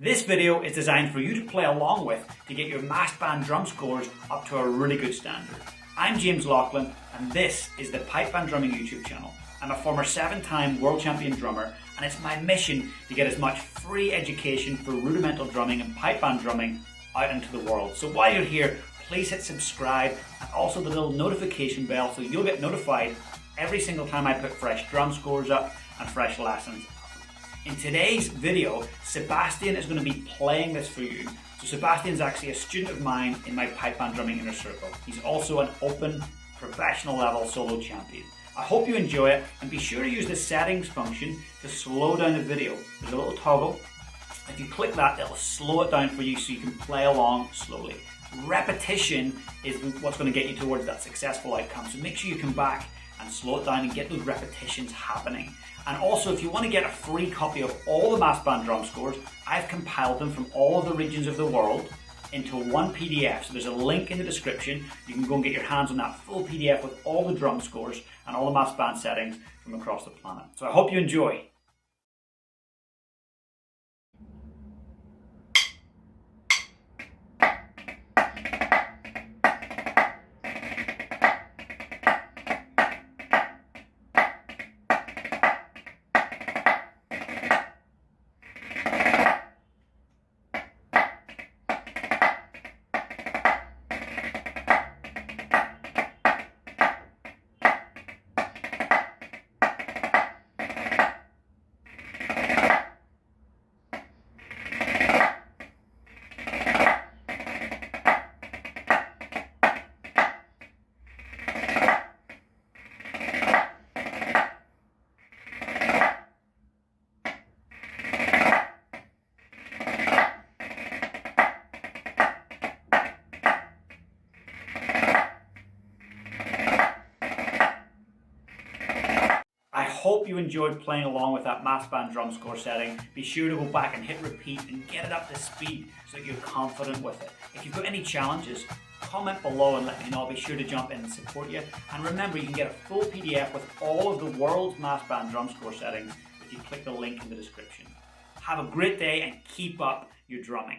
This video is designed for you to play along with to get your mass band drum scores up to a really good standard. I'm James Laughlin and this is the Pipe Band Drumming YouTube channel. I'm a former 7-time world champion drummer and it's my mission to get as much free education for rudimental drumming and pipe band drumming out into the world. So while you're here, please hit subscribe and also the little notification bell so you'll get notified every single time I put fresh drum scores up and fresh lessons. In today's video, Sebastian is going to be playing this for you. So Sebastian's actually a student of mine in my pipe band drumming inner circle. He's also an open, professional level solo champion. I hope you enjoy it and be sure to use the settings function to slow down the video. There's a little toggle. If you click that, it'll slow it down for you so you can play along slowly. Repetition is what's going to get you towards that successful outcome. So make sure you come back and slow it down and get those repetitions happening. And also, if you want to get a free copy of all the mass band drum scores, I've compiled them from all of the regions of the world into one PDF. So there's a link in the description. You can go and get your hands on that full PDF with all the drum scores and all the mass band settings from across the planet. So I hope you enjoy. I hope you enjoyed playing along with that mass band drum score setting. Be sure to go back and hit repeat and get it up to speed so that you're confident with it. If you've got any challenges, comment below and let me know. I'll be sure to jump in and support you. And remember, you can get a full PDF with all of the world's mass band drum score settings if you click the link in the description. Have a great day and keep up your drumming.